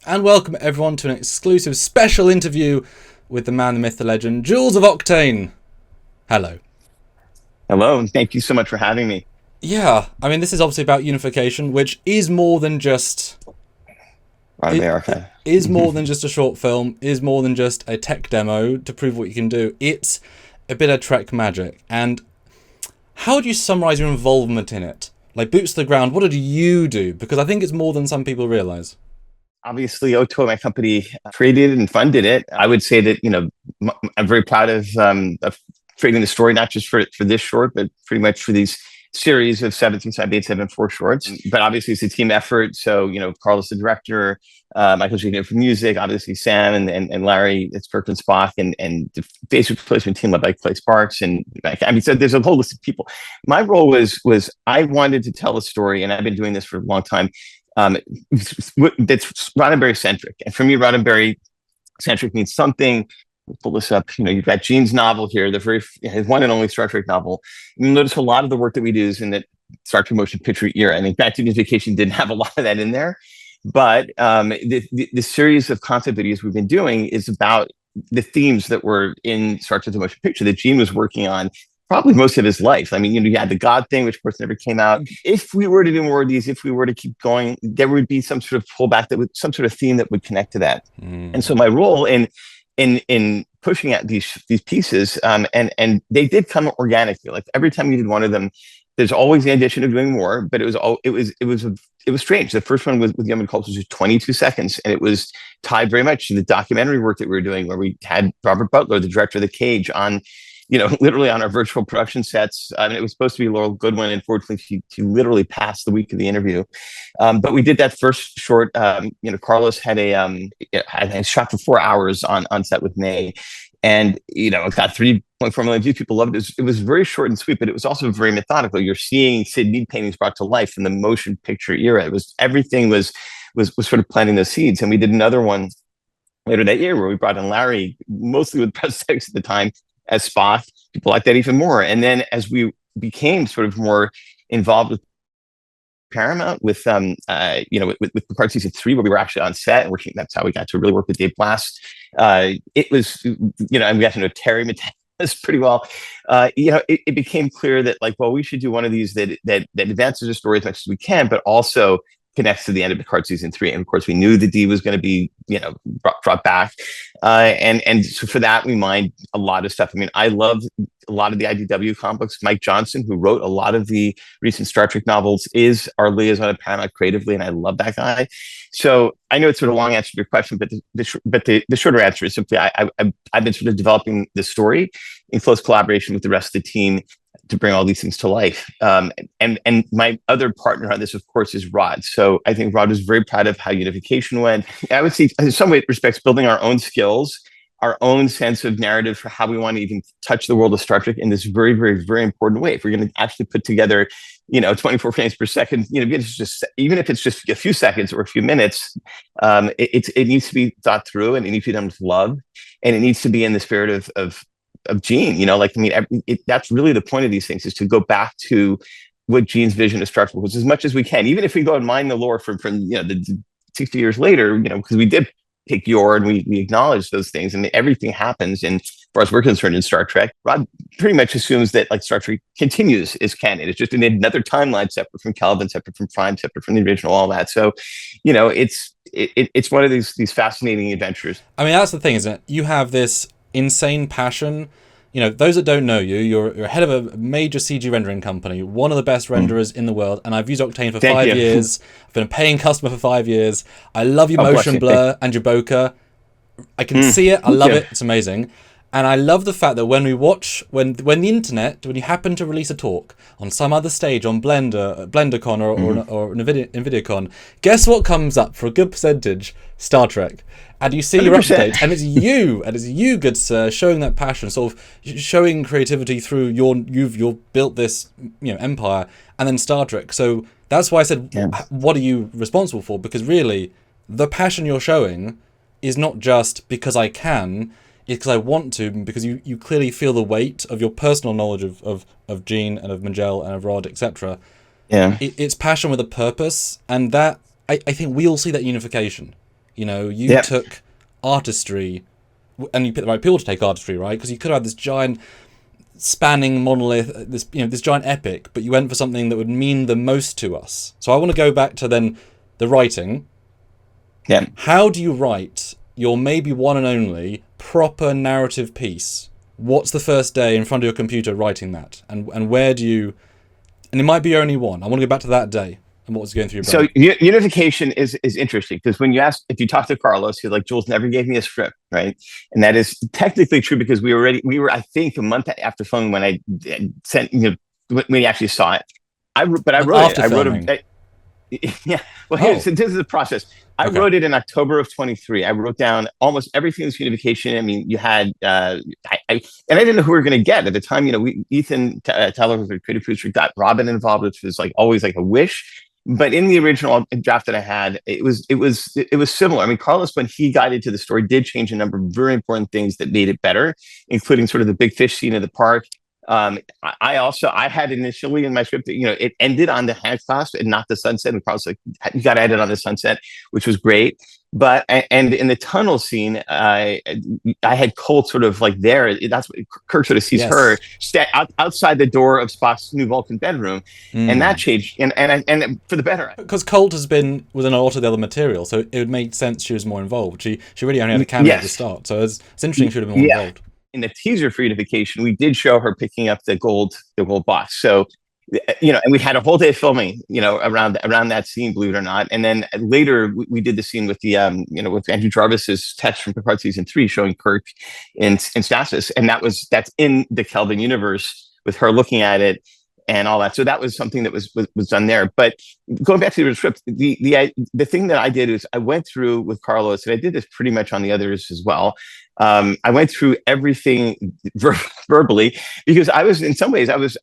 And welcome everyone to an exclusive special interview with the man, the myth, the legend, Jules of Octane. Hello. Hello, and thank you so much for having me. Yeah, I mean, this is obviously about unification, which is more than just Roddenberry it Archive. is more than just a short film, is more than just a tech demo to prove what you can do. It's a bit of Trek magic. And how do you summarize your involvement in it? Like boots to the ground, what did you do? Because I think it's more than some people realize. Obviously, OTOY, my company, created and funded it. I would say that, I'm very proud of creating the story, not just for this short, but pretty much for these series of 737-874 shorts. But obviously, it's a team effort. So, Carlos, the director, Michael Gino for music, obviously Sam and Larry, it's Kirk and Spock, and the basic replacement team led by Clay Sparks. And I mean, so there's a whole list of people. My role was I wanted to tell a story, and I've been doing this for a long time. That's Roddenberry centric. And for me, Roddenberry centric means something. Pull this up. You've got Gene's novel here, his one and only Star Trek novel. You notice a lot of the work that we do is in that Star Trek motion picture era. And in fact, Unification didn't have a lot of that in there. But the series of concept videos we've been doing is about the themes that were in Star Trek the motion picture that Gene was working on probably most of his life. I mean, you had the God thing, which of course never came out. If we were to do more of these, if we were to keep going, there would be some sort of pullback some sort of theme that would connect to that. And so my role in pushing at these pieces, and they did come organically. Like every time you did one of them, there's always the addition of doing more. But it was strange. The first one with Yeoman Cults was just 22 seconds, and it was tied very much to the documentary work that we were doing, where we had Robert Butler, the director of The Cage, on literally on our virtual production sets. I mean, it was supposed to be Laurel Goodwin. Unfortunately, she literally passed the week of the interview. But we did that first short. Carlos had had shot for 4 hours on set with May. And, it got 3.4 million views. People loved it. It was very short and sweet, but it was also very methodical. You're seeing Sid Mead paintings brought to life in the motion picture era. Everything was sort of planting those seeds. And we did another one later that year where we brought in Larry, mostly with prosthetics at the time, as Spock. People liked that even more. And then as we became sort of more involved with Paramount, with Picard season 3, where we were actually on set and working, that's how we got to really work with Dave Blast. It was, and we got to know Terry Matalas pretty well. It became clear that we should do one of these that advances the story as much as we can, but also connects to the end of Picard season 3. And of course, we knew the D was going to be, brought back. And so for that, we mined a lot of stuff. I mean, I love a lot of the IDW comics. Mike Johnson, who wrote a lot of the recent Star Trek novels, is our liaison at Paramount creatively, and I love that guy. So I know it's sort of a long answer to your question, but the shorter answer is simply I've been sort of developing the story in close collaboration with the rest of the team to bring all these things to life. And my other partner on this, of course, is Rod. So I think Rod was very proud of how Unification went. I would say, in some respects, building our own skills, our own sense of narrative for how we want to even touch the world of Star Trek in this very, very, very important way. If we're going to actually put together, 24 frames per second, even if it's just a few seconds or a few minutes, it needs to be thought through, and it needs to be done with love, and it needs to be in the spirit of Gene. That's really the point of these things, is to go back to what Gene's vision of Star Trek was as much as we can, even if we go and mine the lore from the 60 years later, because we did take Yor and we acknowledge those things, and everything happens. And as far as we're concerned in Star Trek, Rod pretty much assumes that Star Trek continues as canon. It's just in another timeline, separate from Kelvin, separate from Prime, separate from the original, all that. So, it's one of these fascinating adventures. I mean, that's the thing, isn't it? You have this insane passion. Those that don't know you, you're head of a major CG rendering company, one of the best renderers in the world, and I've used Octane for 5 years. I've been a paying customer for 5 years. I love your motion blur and your bokeh. I can see it. I love it. It's amazing. And I love the fact that when we watch, when the internet, when you happen to release a talk on some other stage on BlenderCon or NVIDIACon, guess what comes up for a good percentage? Star Trek. And you see 100%. Your update, and it's you, good sir, showing that passion, sort of showing creativity through you've built this empire, and then Star Trek. So that's why I said, what are you responsible for? Because really, the passion you're showing is not just because I can. It's because I want to, because you clearly feel the weight of your personal knowledge of Gene and of Mangel and of Rod, etc. Yeah. It's passion with a purpose, and that I think we all see that unification. You took artistry, and you picked the right people to take artistry, right? Because you could have had this giant spanning monolith, this giant epic, but you went for something that would mean the most to us. So I want to go back to then the writing. Yeah. How do you write your maybe one and only proper narrative piece? What's the first day in front of your computer writing that? And where do you... And it might be only one. I want to go back to that day and what was going through your brain. So Unification is interesting because when if you talk to Carlos, he's like, Jules never gave me a script, right? And that is technically true because we were, I think, a month after filming when I sent, when we actually saw it. I wrote it. Yeah. Well, so this is the process. I wrote it in October of 23. I wrote down almost everything that's Unification. I mean, you had, and I didn't know who we were going to get at the time. Ethan Teller was the creative producer, got Robin involved, which was like always like a wish. But in the original draft that I had, it was similar. I mean, Carlos, when he got into the story, did change a number of very important things that made it better, including sort of the big fish scene of the park. I had initially in my script that, it ended on the hand clasp and not the sunset. And Carlos like, you got to edit on the sunset, which was great. But, and in the tunnel scene, I had Colt sort of like there. That's what Kirk sort of sees her outside the door of Spock's new Vulcan bedroom. And that changed. And for the better. Because Colt was an author of the other material. So it would make sense she was more involved. She really only had a cameo at the start. So it's interesting she would have been more involved. In the teaser for Unification, we did show her picking up the gold box. So, and we had a whole day of filming, around that scene, believe it or not. And then later we did the scene with the, with Andrew Jarvis's text from Picard season 3 showing Kirk in Stasis. And that's in the Kelvin universe with her looking at it and all that. So that was something that was done there. But going back to the script, the thing that I did is I went through with Carlos, and I did this pretty much on the others as well. I went through everything verbally because I was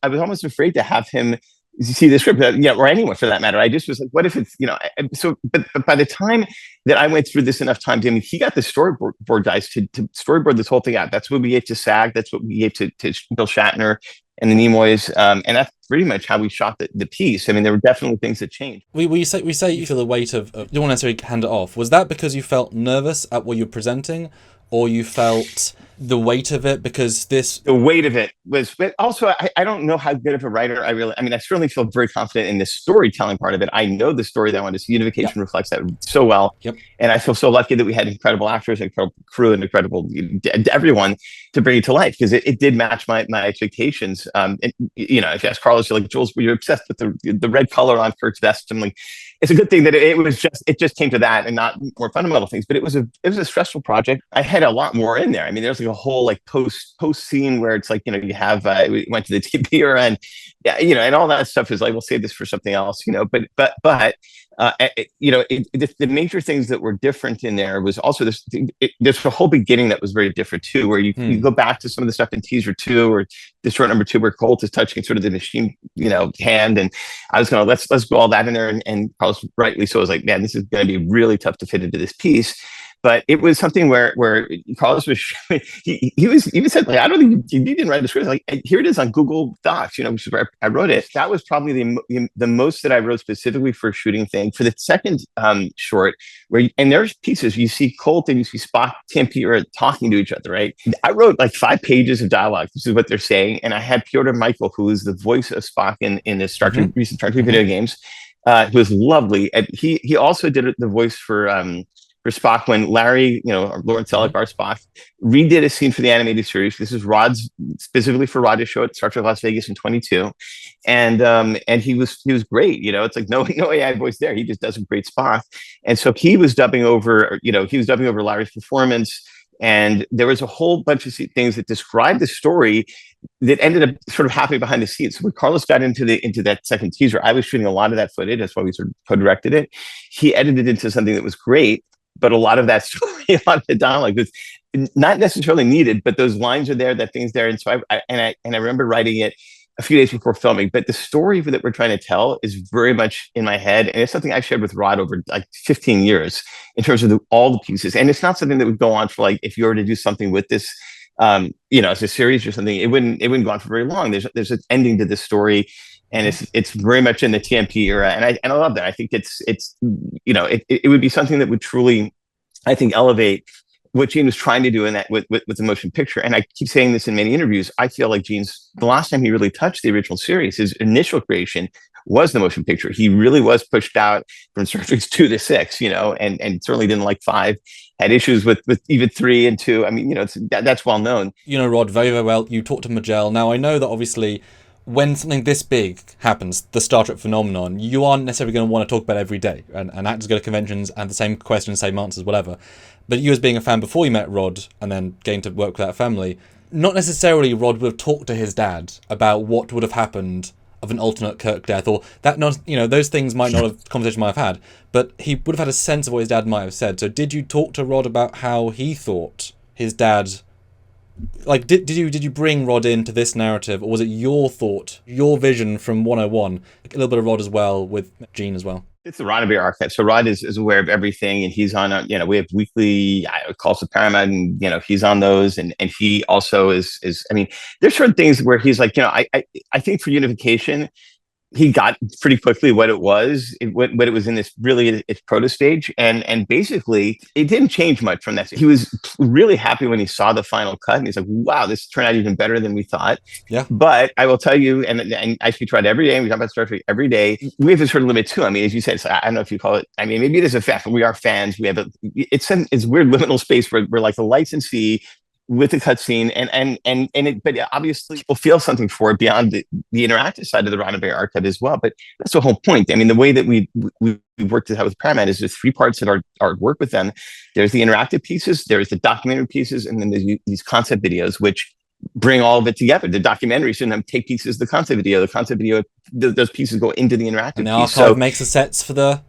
almost afraid to have him see the script, or anyone for that matter. I just was like, what if it's, but by the time that I went through this enough times, I mean, he got the storyboard guys to storyboard this whole thing out. That's what we gave to SAG. That's what we gave to Bill Shatner and the Nimoys. And that's pretty much how we shot the piece. I mean, there were definitely things that changed. We say you feel the weight of you don't want to necessarily hand it off. Was that because you felt nervous at what you're presenting? Or you felt the weight of it the weight of it was, but also I don't know how good of a writer I certainly feel very confident in the storytelling part of it. I know the story that I wanted to see. Unification reflects that so well. Yep. And I feel so lucky that we had incredible actors, incredible crew, and incredible everyone to bring it to life because it did match my expectations. If you ask Carlos, you're like, Jules, you're obsessed with the red color on Kirk's vest. I'm like, it's a good thing that it just came to that and not more fundamental things. But it was a stressful project. I had a lot more in there. I mean, there's like a whole like post scene where it's like, you have we went to the TP era and and all that stuff is like, we'll save this for something else, but the major things that were different in there was also there's a whole beginning that was very different too, where you go back to some of the stuff in teaser 2 or the short number 2 where Colt is touching sort of the machine, hand. And I was going to, let's go all that in there. And Carlos rightly so was like, man, this is going to be really tough to fit into this piece. But it was something where Carlos was he even said, like, I don't think you didn't write the script. Like, here it is on Google Docs, which is where I wrote it. That was probably the most that I wrote specifically for a shooting thing. For the second short, and there's pieces you see Colt and you see Spock, TMP are talking to each other, right? I wrote like 5 pages of dialogue. This is what they're saying, and I had Piotr Michael, who is the voice of Spock in the recent Star Trek video games, who was lovely. And he also did the voice for Spock when Larry, Lawrence Selleck, our Spock, redid a scene for the animated series. This is specifically for Rod's show at Star Trek Las Vegas in 22. And he was great. It's like no AI voice there. He just does a great Spock. And so he was dubbing over Larry's performance. And there was a whole bunch of things that described the story that ended up sort of happening behind the scenes. So when Carlos got into that second teaser, I was shooting a lot of that footage. That's why we sort of co-directed it. He edited it into something that was great. But a lot of that story, a lot of the dialogue was not necessarily needed, but those lines are there, that thing's there. And so I remember writing it a few days before filming, but the story that we're trying to tell is very much in my head. And it's something I've shared with Rod over like 15 years in terms of all the pieces. And it's not something that would go on for like, if you were to do something with this, as a series or something, it wouldn't go on for very long. There's an ending to this story. And it's very much in the TMP era, and I love that. I think it would be something that would truly I think, elevate what Gene was trying to do in that with the motion picture. And I keep saying this in many interviews. I feel like Gene's, the last time he really touched the original series, his initial creation was the motion picture. He really was pushed out from Star Trek 2 to 6, and certainly didn't like 5, had issues with even 3 and 2. I mean, that's well known. You know, Rod, very, very well. You talked to Majel. Now, I know that obviously when something this big happens, the Star Trek phenomenon, you aren't necessarily going to want to talk about it every day. And actors go to conventions and the same questions, same answers, whatever. But you as being a fan before you met Rod and then getting to work with that family, not necessarily Rod would have talked to his dad about what would have happened of an alternate Kirk death, or that, not, those things might not have, conversation might have had, but he would have had a sense of what his dad might have said. So did you talk to Rod about how he thought his dad, like, did you bring Rod into this narrative, or was it your thought, your vision from 101, a little bit of Rod as well with Gene as well? It's the Roddenberry Archive. So Rod is aware of everything, and he's on, we have weekly calls to Paramount, and, he's on those. And he also is, I mean, there's certain things where he's like, I think for Unification, he got pretty quickly what it was, what it was in this really its proto stage. And basically it didn't change much from that. He was really happy when he saw the final cut, and he's like, wow, this turned out even better than we thought. Yeah. But I will tell you, and I speak to it every day, and we talk about Star Trek every day, we have a certain limit too. I mean, as you said, I don't know if you call it, I mean, maybe it is a fact, but we are fans. We have it's weird liminal space where we're like the lights and see with the cutscene, but obviously people feel something for it beyond the interactive side of the Roddenberry Archive as well. But that's the whole point. I mean, the way that we worked it out with Paramount is there's 3 parts that our work with them. There's the interactive pieces, there's the documentary pieces, and then there's these concept videos, which bring all of it together. The documentary shouldn't take pieces of the concept video. The concept video, those pieces go into the interactive and the piece. archive makes the sets for the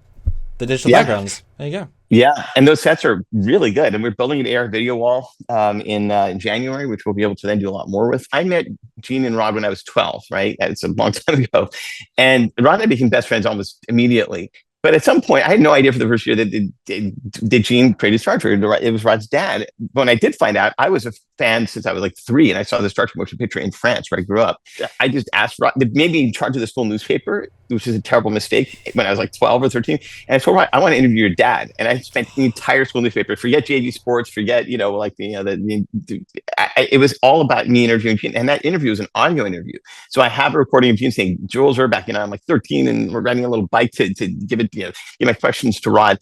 digital backgrounds. There you go. Yeah, and those sets are really good. And we're building an AR video wall in January, which we'll be able to then do a lot more with. I met Gene and Rod when I was 12, right? It's a long time ago. And Rod and I became best friends almost immediately. But at some point, I had no idea for the first year that Gene created Star Trek. It was Rod's dad. When I did find out, I was a fan since I was like 3, and I saw the Star Trek motion picture in France where I grew up. I just asked Rod, maybe in charge of the school newspaper, which is a terrible mistake, when I was like 12 or 13. And I told Rod, I want to interview your dad. And I spent the entire school newspaper, forget JV Sports, forget, it was all about me interviewing Gene. And that interview was an audio interview. So I have a recording of Gene saying, Jules Urbach, I'm like 13, and we're riding a little bike to give it, give my questions to Rod.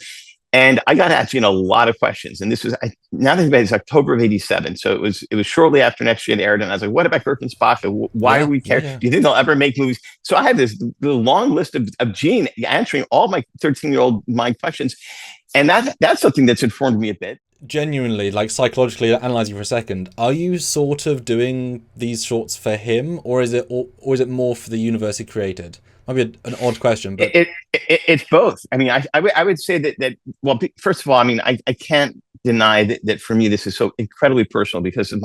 And I got asked, a lot of questions. And this was, now that it's October of 87. So it was shortly after Next Gen aired. And I was like, what about Kirk and Spock? Why do we care? Yeah. Do you think they'll ever make movies? So I had the long list of Gene answering all my 13-year-old mind questions. And that's something that's informed me a bit. Genuinely, like psychologically analyzing for a second, are you sort of doing these shorts for him, or is it more for the universe he created? Might be an odd question, but it's both. I mean, I would say that well, first of all, I mean, I can't deny that for me this is so incredibly personal because of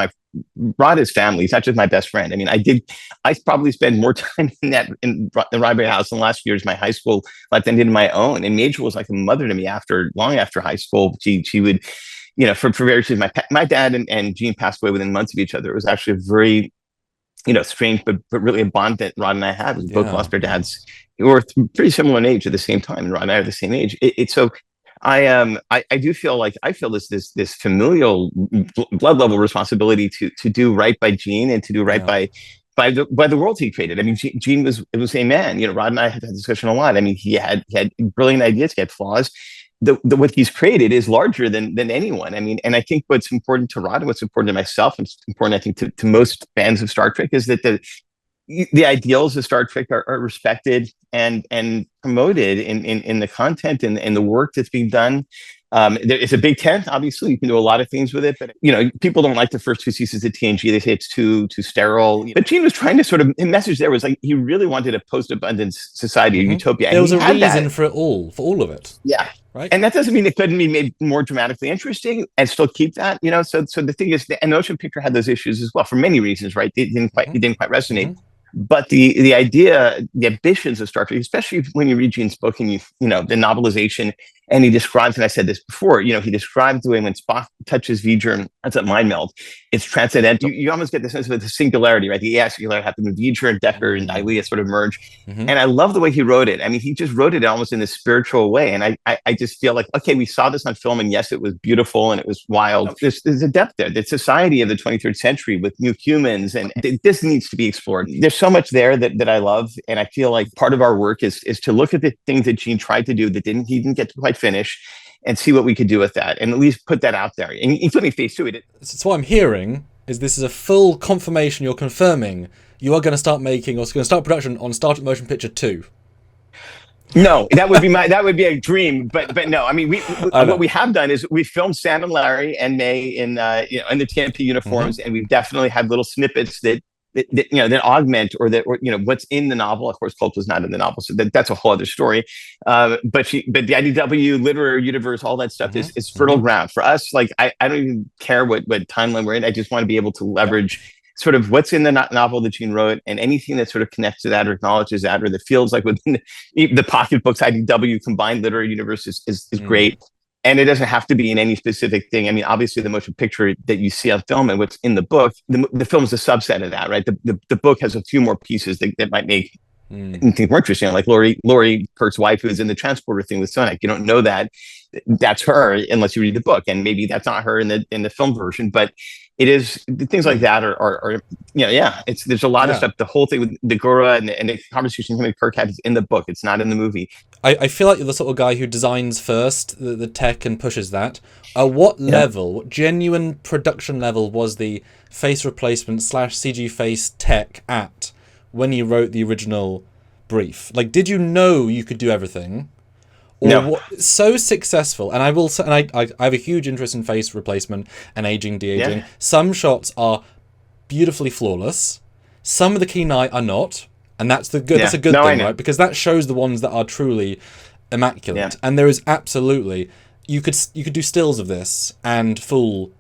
Rod is family. He's not just my best friend. I mean, I probably spend more time in the Roddenberry house in the last few years of my high school life than I did in my own. And Major was like a mother to me long after high school. She would, for various reasons, my dad and Gene passed away within months of each other. It was actually a very strange, but really a bond that Rod and I had. We both lost our dads who were pretty similar in age at the same time, and Rod and I are the same age. So I do feel like I feel this familial blood level responsibility to do right by Gene and to do right by the world he created. I mean, Gene was a man. Rod and I had that discussion a lot. I mean, he had brilliant ideas, he had flaws. What he's created is larger than anyone. I mean, and I think what's important to Rod and what's important to myself, and important, I think, to most fans of Star Trek, is that the ideals of Star Trek are respected and promoted in the content and the work that's being done. It's a big tent, obviously. You can do a lot of things with it, but people don't like the first 2 seasons of TNG. They say it's too sterile. But Gene was trying to sort of, his message there was like he really wanted a post-abundance society, a utopia. There was a reason for all of it. Yeah. Right. And that doesn't mean it couldn't be made more dramatically interesting and still keep that, So the thing is, the motion picture had those issues as well for many reasons, right? It didn't quite resonate. Mm-hmm. But the idea, the ambitions of Star Trek, especially when you read Gene's book and the novelization And he describes, and I said this before, he describes the way when Spock touches V'ger, that's a mind meld. It's transcendental. You almost get the sense of the singularity, right? The singularity happened with V'ger and Decker and Ilia sort of merge. And I love the way he wrote it. I mean, he just wrote it almost in a spiritual way. And I just feel like, okay, we saw this on film, and yes, it was beautiful and it was wild. There's a depth there. The society of the 23rd century with new humans, and this needs to be explored. There's so much there that I love. And I feel like part of our work is to look at the things that Gene tried to do that he didn't get to quite finish, and see what we could do with that, and at least put that out there, including phase 2. So what I'm hearing is this is a full confirmation. You're confirming you are going to start making, or going to start production on Star Trek Motion Picture 2. No, that would be a dream, but no. I mean, what we have done is we filmed Sam and Larry and May in the TMP uniforms, and we've definitely had little snippets that augment or what's in the novel. Of course, Culp was not in the novel, so that's a whole other story. But the IDW literary universe, all that stuff is fertile ground for us. Like I don't even care what timeline we're in. I just want to be able to leverage sort of what's in the novel that Gene wrote, and anything that sort of connects to that or acknowledges that, or that feels like within the pocketbooks IDW combined literary universe is great. And it doesn't have to be in any specific thing. I mean, obviously, the motion picture that you see on film and what's in the book, the film is a subset of that, right? The book has a few more pieces that might make things more interesting. Like Lori Kirk's wife, who is in the transporter thing with Sonak. You don't know that's her unless you read the book, and maybe that's not her in the film version. But it is, things like that are there's a lot of stuff. The whole thing with the Gora and the conversation him and Kirk had is in the book. It's not in the movie. I feel like you're the sort of guy who designs first the tech and pushes that. What level, what genuine production level was the face replacement / CG face tech at when you wrote the original brief? Like, did you know you could do everything? Or No. So successful, and I will say, and I have a huge interest in face replacement and aging, de-aging. Yeah. Some shots are beautifully flawless. Some of the Kenai are not, and that's a good thing, right? Because that shows the ones that are truly immaculate. And there is absolutely, you could do stills of this and fool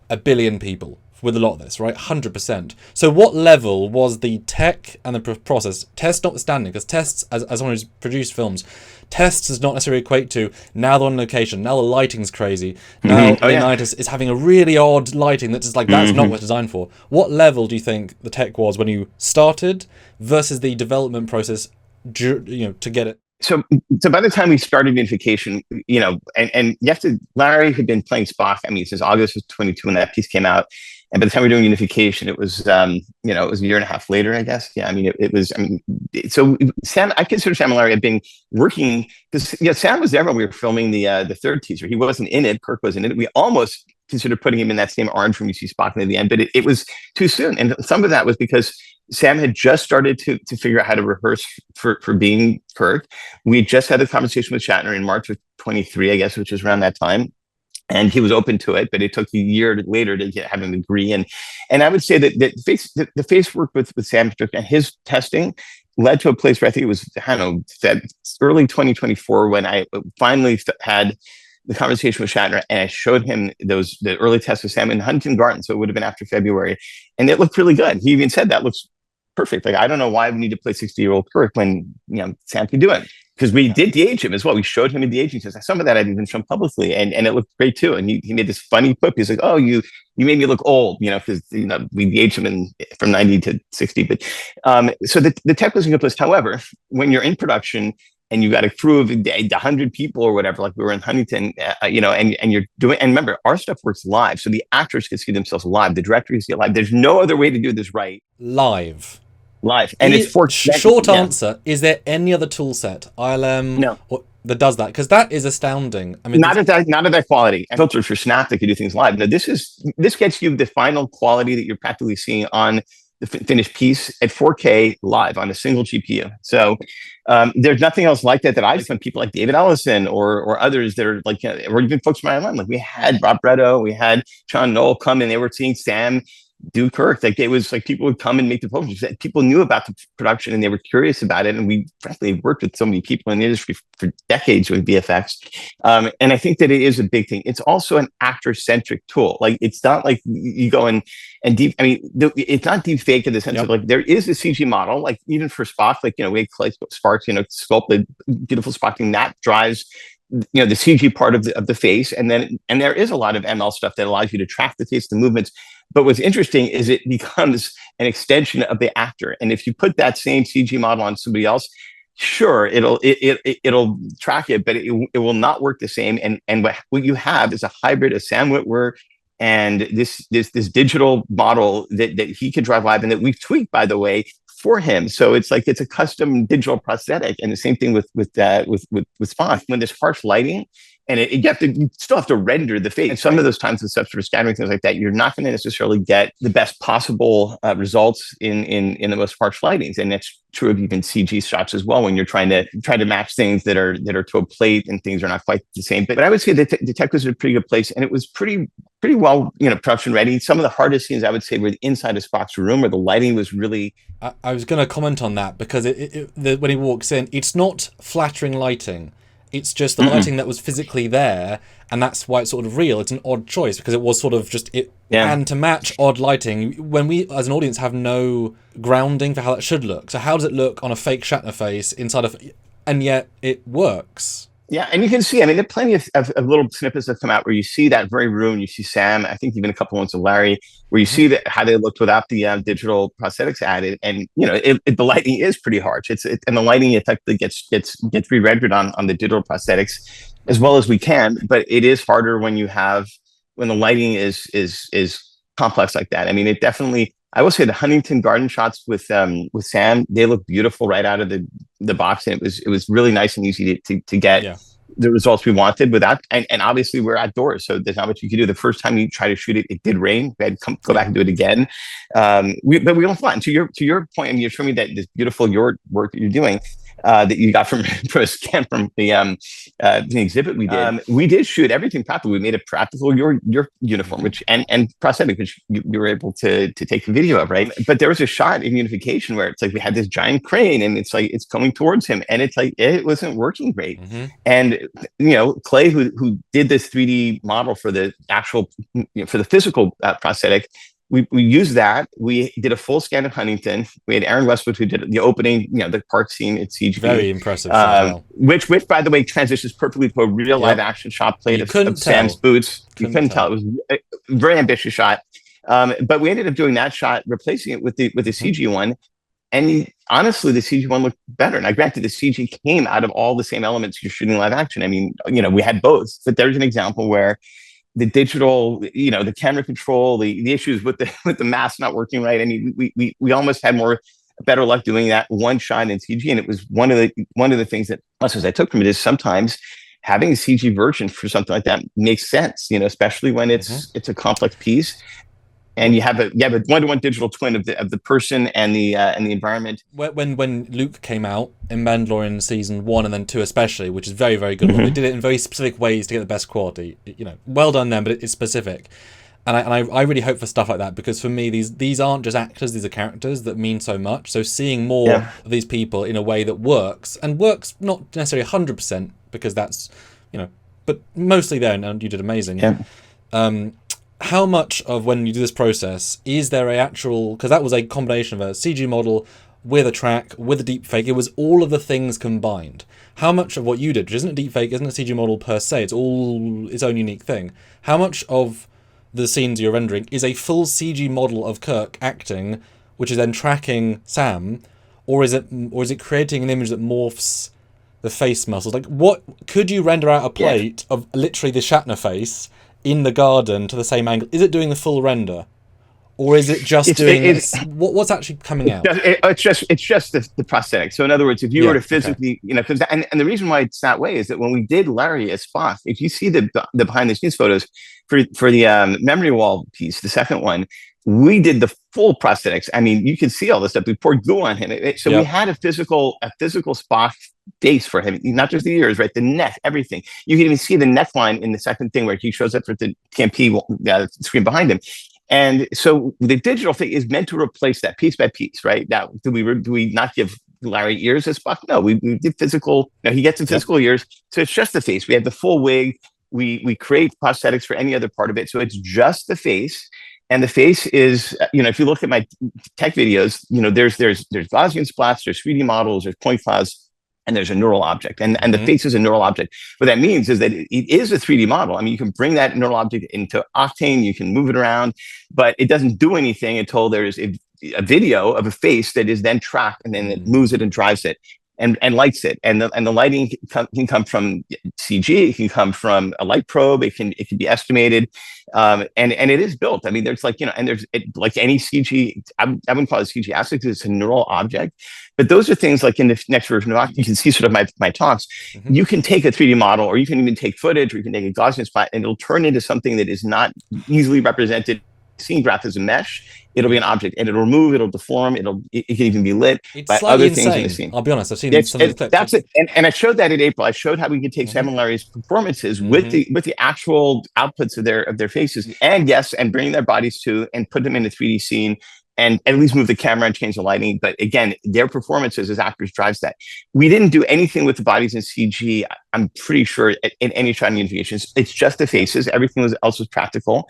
1 billion people with a lot of this, right? 100%. So what level was the tech and the process, test notwithstanding, because tests, as someone who's produced films, tests does not necessarily equate to now they're on location, now the lighting's crazy, now Leonidas is having a really odd lighting that's just like, that's not what it's designed for. What level do you think the tech was when you started versus the development process, to get it? So by the time we started Unification, and you have to, Larry had been playing Spock, I mean, since August of 22 when that piece came out. And by the time we were doing Unification, it was, it was a year and a half later, I guess. Yeah, I mean, so Sam, I consider Sam and Larry have been working, because Sam was there when we were filming the third teaser. He wasn't in it. Kirk wasn't in it. We almost considered putting him in that same orange room you see Spock in the end, but it was too soon. And some of that was because Sam had just started to figure out how to rehearse for being Kirk. We just had a conversation with Shatner in March of 23, I guess, which was around that time. And he was open to it, but it took a year later to have him agree. And I would say that the face work with Sam and his testing led to a place where I think it was, early 2024 when I finally had the conversation with Shatner, and I showed him the early tests of Sam in Huntington Garden. So it would have been after February, and it looked really good. He even said that looks perfect. Like, I don't know why we need to play 60-year-old Kirk when Sam can do it. Because we did de-age him as well. We showed him a de-aging test. Some of that I'd even shown publicly, and it looked great too. And he made this funny quip. He's like, "Oh, you made me look old," because we de-aged him from 90 to 60. But so the tech was in a good place. However, when you're in production and you've got a crew of 100 people or whatever, like we were in Huntington, and you're doing, and remember, our stuff works live, so the actors can see themselves live. The director can see it live. There's no other way to do this right. Live. And it's for short answer. Is there any other tool set, ILM, that does that? Because that is astounding. I mean, not at that quality. Filters for Snap that can do things live. Now, this gets you the final quality that you're practically seeing on the finished piece at 4K live on a single GPU. So there's nothing else like that I've seen. People like David Ellison or others that are like, or even folks from ILM. Like we had Rob Bretto, we had Sean Knoll come, and they were seeing Sam do Kirk. Like it was like people would come and make the proposals. People knew about the production and they were curious about it. And we frankly worked with so many people in the industry for decades with VFX. And I think that it is a big thing. It's also an actor-centric tool. Like it's not like you go and deep. I mean, it's not deep fake in the sense of like there is a CG model. Like even for Spock, like we had Clay Sparks, sculpted beautiful Spock thing that drives the CG part of the face, and there is a lot of ML stuff that allows you to track the face, the movements. But what's interesting is it becomes an extension of the actor, and if you put that same CG model on somebody else, sure, it'll track it, but it will not work the same. And what you have is a hybrid of Sam Witwer and this digital model that he can drive live, and that we've tweaked, by the way, for him. So it's like it's a custom digital prosthetic. And the same thing with Spock. When there's harsh lighting, and you still have to render the face. And some of those times with stuff for scattering, things like that, you're not going to necessarily get the best possible results in the most harsh lightings. And that's true of even CG shots as well, when you're trying to match things that are to a plate and things are not quite the same. But I would say that the tech was in a pretty good place, and it was pretty well, production ready. Some of the hardest scenes I would say were inside of Spock's room, where the lighting was really. I was going to comment on that, because when he walks in, it's not flattering lighting. It's just the lighting that was physically there, and that's why it's sort of real. It's an odd choice, because it was sort of just it. Yeah. And to match odd lighting, when we as an audience have no grounding for how that should look. So how does it look on a fake Shatner face inside of, and yet it works. Yeah, and you can see, I mean, there are plenty of little snippets that come out where you see that very room, you see Sam, I think even a couple ones of Larry, where you see how they looked without the digital prosthetics added. And, the lighting is pretty harsh. And the lighting effectively gets re-rendered on the digital prosthetics as well as we can, but it is harder when the lighting is complex like that. I mean, it definitely, I will say the Huntington Garden shots with Sam, they look beautiful right out of the box, and it was really nice and easy to get the results we wanted without. And obviously we're outdoors, so there's not much you can do. The first time you try to shoot it, it did rain. We had to go back and do it again. But we don't fly. And to your point, and you're showing me that this beautiful your work that you're doing. That you got from a scan from the exhibit we did. We did shoot everything practical. We made it practical, your uniform, which and prosthetic, which you were able to take a video of, right? But there was a shot in Unification where it's like we had this giant crane, and it's like it's coming towards him, and it's like it wasn't working great. And Clay, who did this 3D model for the actual for the physical prosthetic. We used that. We did a full scan of Huntington. We had Aaron Westwood who did the opening, the park scene at CG. Very impressive. Which, by the way, transitions perfectly to a real live action shot plate of Sam's boots. You couldn't tell. It was a very ambitious shot. But we ended up doing that shot, replacing it with the CG one. And honestly, the CG one looked better. Now, granted, the CG came out of all the same elements you're shooting live action. I mean, we had both. But there's an example where the digital, the camera control, the issues with the mask not working right. I mean, we almost had better luck doing that one shot in CG, and it was one of the things that lessons I took from it is sometimes having a CG version for something like that makes sense, especially when it's a complex piece. And you have a one-to-one digital twin of the person and the environment. When Luke came out in Mandalorian season 1 and then 2 especially, which is very, very good, they did it in very specific ways to get the best quality. Well done them, but it's specific. And I really hope for stuff like that, because for me these aren't just actors, these are characters that mean so much. So seeing more of these people in a way that works not necessarily 100%, because that's but mostly there, and you did amazing. How much of when you do this process is there a actual, because that was a combination of a CG model with a track, with a deep fake, it was all of the things combined. How much of what you did, which isn't a deep fake, isn't a CG model per se, it's all its own unique thing, how much of the scenes you're rendering is a full CG model of Kirk acting, which is then tracking Sam, or is it creating an image that morphs the face muscles? Like, what could you render out a plate of literally the Shatner face in the garden to the same angle? Is it doing the full render, or is it just what's actually coming out? It's just the prosthetic. So in other words, if you were to physically, because and the reason why it's that way is that when we did Larry as Spock, if you see the behind the scenes photos for the memory wall piece, the second one, we did the full prosthetics. I mean, you can see all this stuff. We poured glue on him. We had a physical Spock face for him, not just the ears, right? The neck, everything. You can even see the neckline in the second thing where he shows up with the TMP screen behind him. And so the digital thing is meant to replace that piece by piece, right? Now, do we not give Larry ears as Spock? No, we did physical. He gets the physical ears. So it's just the face. We have the full wig. We create prosthetics for any other part of it. So it's just the face. And the face is, if you look at my tech videos, there's Gaussian splats, there's 3D models, there's point clouds. and there's a neural object, and the face is a neural object. What that means is that it is a 3D model. I mean, you can bring that neural object into Octane, you can move it around, but it doesn't do anything until there's a video of a face that is then tracked, and then it moves it and drives it and lights it. And the lighting can come from CG, it can come from a light probe, it can be estimated, and it is built. I mean, there's like, and there's like any CG, I wouldn't call it CG asset because it's a neural object. But those are things like in the next version of Octane, you can see sort of my talks. You can take a 3D model, or you can even take footage, or you can take a Gaussian spot, and it'll turn into something that is not easily represented. Scene graph as a mesh, it'll be an object, and it'll move, it'll deform, it can even be lit by other things in the scene. I'll be honest, I've seen some of the clips. That's it, and I showed that in April. I showed how we could take Sam and Larry's performances with the actual outputs of their faces, and bring their bodies to and put them in a 3D scene, and at least move the camera and change the lighting. But again, their performances as actors drives that. We didn't do anything with the bodies in CG, I'm pretty sure, in any shot in Unification. It's just the faces. Everything else was practical,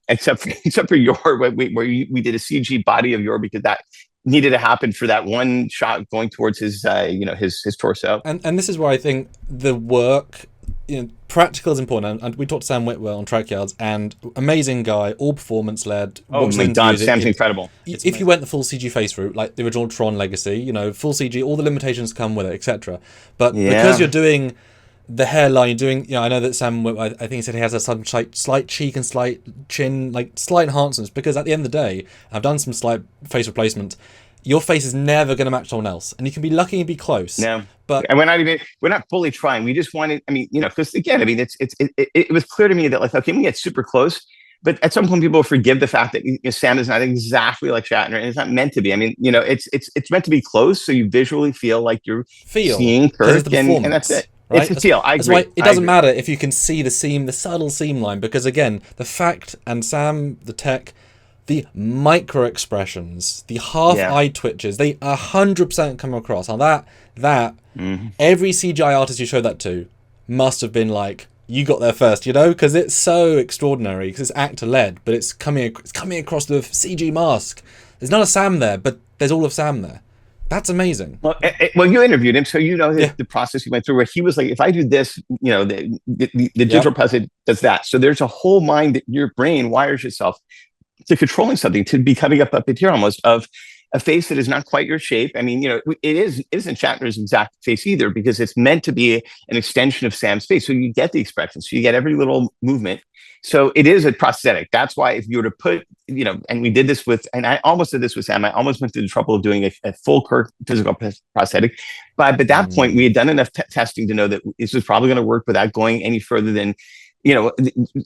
except for Yor, where we did a CG body of Yor because that needed to happen for that one shot going towards his his torso. And this is where I think the work, practical is important. And we talked to Sam Whitwell on Trackyards, and amazing guy, all performance led. Oh my God, Sam's incredible. If you went the full CG face route, like the original Tron Legacy, full CG, all the limitations come with it, etc. But because you're doing the hairline, you're doing, I know that Sam, I think he said he has some slight cheek and slight chin, like slight enhancements, because at the end of the day, I've done some slight face replacement. Your face is never going to match someone else, and you can be lucky and be close. No, but and we're not fully trying. We just wanted, because again, it was clear to me that like, okay, we get super close, but at some point people forgive the fact that Sam is not exactly like Shatner, and it's not meant to be. I mean, it's meant to be close, so you visually feel like you're seeing Kirk, and that's it. Right? It's a feel. I agree. That's why it doesn't matter if you can see the subtle seam line, because again, the fact, and Sam, the tech, the micro expressions, the half eye twitches, they 100% come across. Now that every CGI artist you showed that to must have been like, you got there first, because it's so extraordinary, because it's actor led, but it's coming across the CG mask. There's not a Sam there, but there's all of Sam there. That's amazing. Well, you interviewed him, so the process he went through, where he was like, if I do this, the digital process does that. So there's a whole mind that your brain wires itself to controlling something, to be coming up here almost of a face that is not quite your shape. I mean, it isn't Shatner's exact face either, because it's meant to be an extension of Sam's face. So you get the expression, so you get every little movement. So it is a prosthetic. That's why if you were to put, and we did this with, and I almost did this with Sam, I almost went through the trouble of doing a full Kirk physical prosthetic. But at that point, we had done enough testing to know that this was probably going to work without going any further than,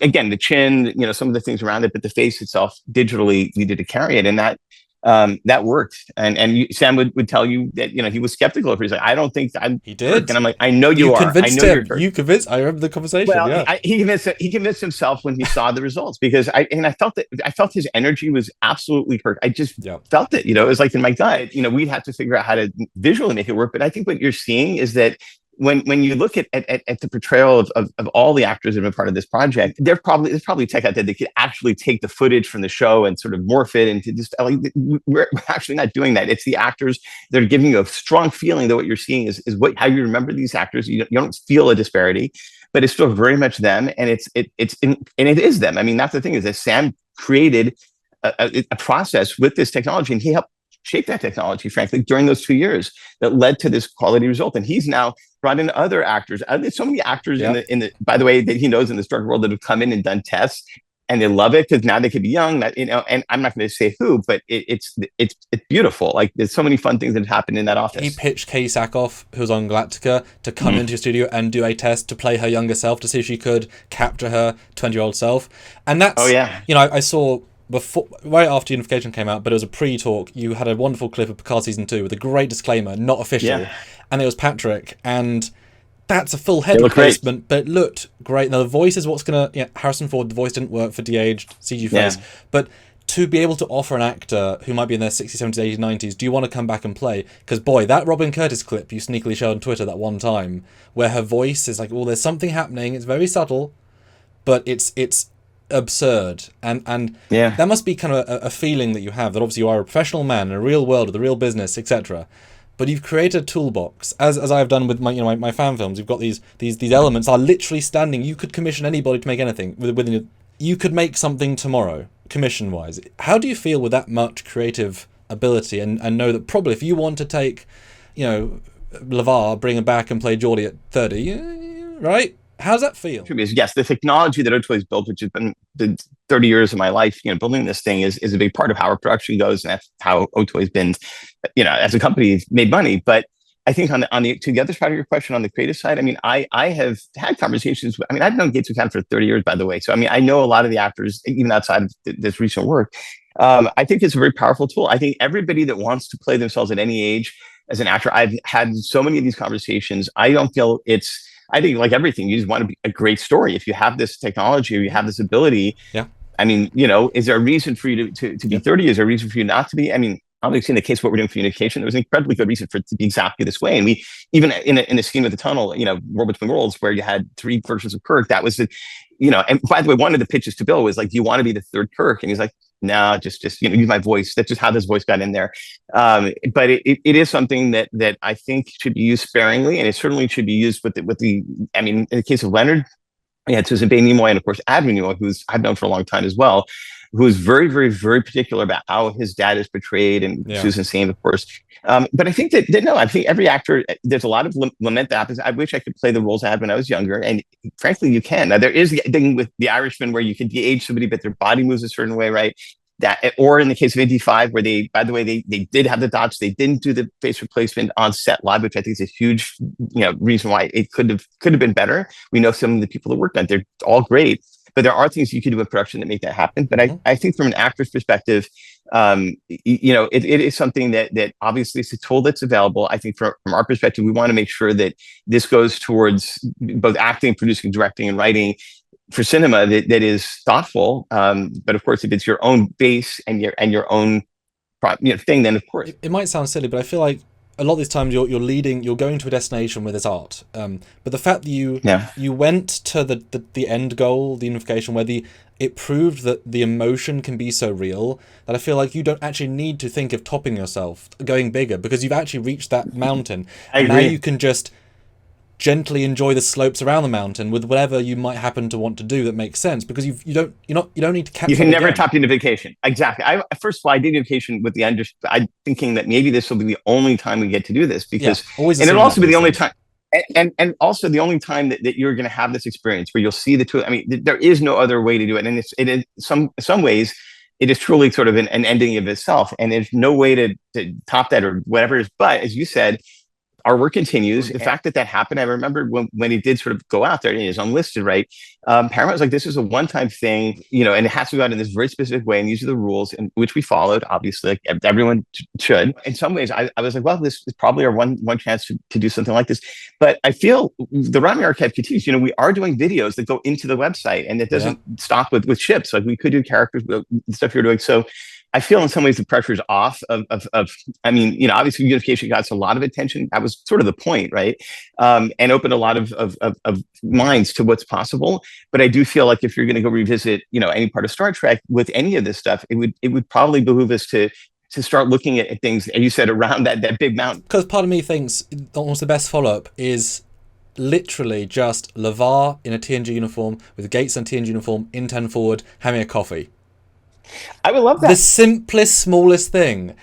again, the chin, some of the things around it, but the face itself digitally needed to carry it. And that worked. And Sam would tell you that, he was skeptical of it. He's like, I don't think he did. Kirk. And I'm like, I know you are. Convinced I know him. You convinced. I remember the conversation. Well, he convinced himself when he saw the results, because I felt his energy was absolutely Kirk. I just felt it, it was like in my gut, we'd have to figure out how to visually make it work. But I think what you're seeing is that when you look at the portrayal of all the actors that have been part of this project, there's probably tech out there that could actually take the footage from the show and sort of morph it into just like, we're actually not doing that. It's the actors that are giving you a strong feeling that what you're seeing is how you remember these actors. You don't feel a disparity, but it's still very much them, and it is them. I mean, that's the thing, is that Sam created a process with this technology, and he helped shape that technology, frankly, during those 2 years that led to this quality result. And he's now brought in other actors. There's so many actors in the, by the way, that he knows in the drug world that have come in and done tests, and they love it because now they could be young, and I'm not going to say who, but it's beautiful. Like, there's so many fun things that happened in that office. He pitched Katie Sackhoff, who was on Galactica, to come into your studio and do a test to play her younger self, to see if she could capture her 20-year-old self. And that's, I saw right after Unification came out, but it was a pre-talk. You had a wonderful clip of Picard season 2 with a great disclaimer, not official, and it was Patrick, and that's a full head replacement, but it looked great. Now the voice is what's gonna, Harrison Ford, the voice didn't work for de-aged CG face, but to be able to offer an actor who might be in their 60s, 70s, 80s, 90s, do you want to come back and play? Because boy, that Robin Curtis clip you sneakily showed on Twitter that one time, where her voice is like, there's something happening, it's very subtle, but it's absurd, and that must be kind of a feeling that you have, that obviously you are a professional man in a real world with a real business, etc., but you've created a toolbox, as I've done with my fan films. You've got these elements are literally standing. You could commission anybody to make anything within your, you could make something tomorrow, commission wise. How do you feel with that much creative ability, and know that probably if you want to take, LeVar, bring him back and play Geordie at 30, right? How does that feel? Yes, the technology that OTOY's built, which has been the 30 years of my life, building this thing is a big part of how our production goes, and that's how OTOY's been, as a company, made money. But I think to the other side of your question, on the creative side, I have had conversations. I've known Gates McCann for 30 years, by the way. So I know a lot of the actors, even outside of this recent work. I think it's a very powerful tool. I think everybody that wants to play themselves at any age as an actor, I've had so many of these conversations. I don't feel I think, like everything, you just want to be a great story. If you have this technology or you have this ability, is there a reason for you to be 30? Is there a reason for you not to be? Obviously, in the case of what we're doing for Unification, there was an incredibly good reason for it to be exactly this way. And we, even in the scheme of the tunnel, World Between Worlds, where you had 3 versions of Kirk, that was and by the way, one of the pitches to Bill was like, do you want to be the 3rd Kirk? And he's like, no, just use my voice. That's just how this voice got in there. But it is something that I think should be used sparingly, and it certainly should be used with the in the case of Leonard, Susan Bay Nimoy, and of course Admiral Nimoy, who's I've known for a long time as well, who's very, very, very particular about how his dad is portrayed, and Susan Same, of course. But I think that no, I think every actor, there's a lot of lament that happens. I wish I could play the roles I had when I was younger, and frankly, you can. Now, there is the thing with The Irishman where you can de-age somebody, but their body moves a certain way, right? That, or in the case of Indy 5, where they did have the dots, they didn't do the face replacement on set live, which I think is a huge reason why it could have been better. We know some of the people that worked on it, they're all great. But there are things you can do in production that make that happen. But I think from an actor's perspective, it is something that obviously is a tool that's available. I think from our perspective, we want to make sure that this goes towards both acting, producing, directing, and writing for cinema that is thoughtful. But of course, if it's your own base and your own thing, then of course. It might sound silly, but I feel like a lot of these times you're going to a destination where there's art. But the fact that you went to the end goal, the unification, where it proved that the emotion can be so real that I feel like you don't actually need to think of topping yourself, going bigger, because you've actually reached that mountain. And now you can just gently enjoy the slopes around the mountain with whatever you might happen to want to do that makes sense, because you don't need to catch. You can never top Unification. Exactly. First of all, I did Unification with I'm thinking that maybe this will be the only time we get to do this, because and it'll also be the only time. And also the only time that you're going to have this experience where you'll see the two. There is no other way to do it, and it is some ways it is truly sort of an ending of itself, and there's no way to top that or whatever it is. But as you said, our work continues. The fact that happened, I remember when he did sort of go out there and he is unlisted, right? Paramount was like, this is a one-time thing, and it has to go out in this very specific way. And these are the rules in which we followed, obviously, like everyone should. In some ways, I was like, well, this is probably our one chance to do something like this. But I feel the Roddenberry Archive continues. We are doing videos that go into the website, and it doesn't stop with ships. Like we could do characters, stuff you're doing. So I feel in some ways the pressure is off obviously Unification got a lot of attention. That was sort of the point, right? And opened a lot of minds to what's possible. But I do feel like if you're going to go revisit, any part of Star Trek with any of this stuff, it would probably behoove us to start looking at things, as you said, around that big mountain. Because part of me thinks almost the best follow-up is literally just LeVar in a TNG uniform with Gates in a TNG uniform in 10 forward having a coffee. I would love that. The simplest, smallest thing.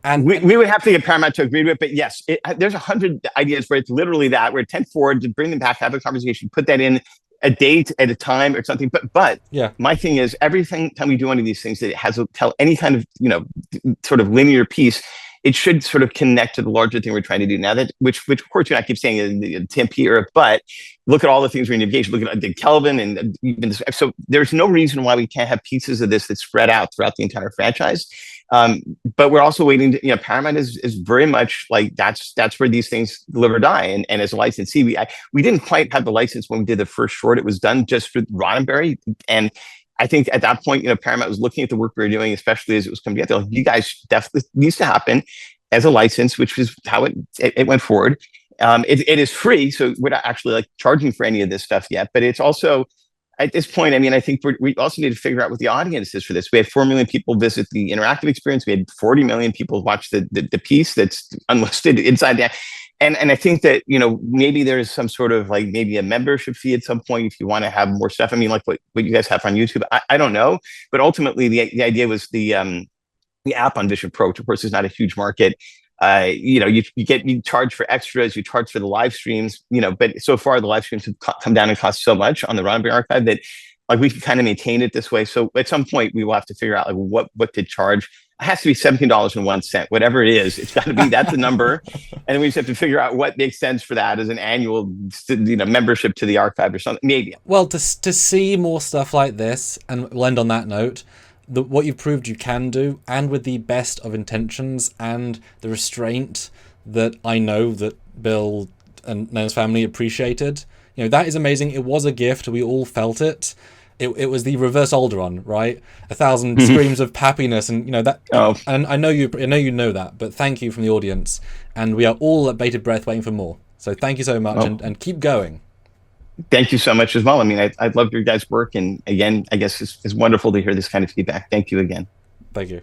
And we would have to get Paramount to agree to it, but yes, there's 100 ideas where it's literally that. We're 10 forward to bring them back, have a conversation, put that in a date at a time or something. But my thing is, every time we do one of these things that it has to tell any kind of sort of linear piece, it should sort of connect to the larger thing we're trying to do now. That which of course I keep saying in the TMP era, but look at all the things we're in Unification. Look at the Kelvin, and even this, so there's no reason why we can't have pieces of this that spread out throughout the entire franchise. But we're also waiting to, Paramount is very much like that's where these things live or die. And as a licensee, we didn't quite have the license when we did the first short. It was done just for Roddenberry. And I think at that point, Paramount was looking at the work we were doing, especially as it was coming together. Like, you guys definitely needs to happen as a license, which is how it went forward. It is free, so we're not actually like charging for any of this stuff yet. But it's also, at this point, I mean, I think we also need to figure out what the audience is for this. We had 4 million people visit the interactive experience. We had 40 million people watch the piece that's unlisted inside the. And I think that, maybe there's some sort of like maybe a membership fee at some point if you want to have more stuff. I mean, like what you guys have on YouTube. I don't know. But ultimately, the idea was the app on Vision Pro, which of course is not a huge market. You charge for extras, you charge for the live streams, but so far the live streams have come down and cost so much on the Roddenberry Archive that like we can kind of maintain it this way. So at some point we will have to figure out like what to charge. It has to be $17.01, whatever it is. It's got to be, that's the number. And we just have to figure out what makes sense for that as an annual, membership to the archive or something, maybe. Well, to see more stuff like this, and we'll end on that note, what you've proved you can do, and with the best of intentions and the restraint that I know that Bill and Nen's family appreciated, that is amazing. It was a gift. We all felt it. It was the reverse Alderon, right? 1,000 screams of happiness, and that. Oh. And I know you know that, but thank you from the audience, and we are all at bated breath waiting for more. So thank you so much, and keep going. Thank you so much as well. I mean, I love your guys' work. And again, I guess it's wonderful to hear this kind of feedback. Thank you again. Thank you.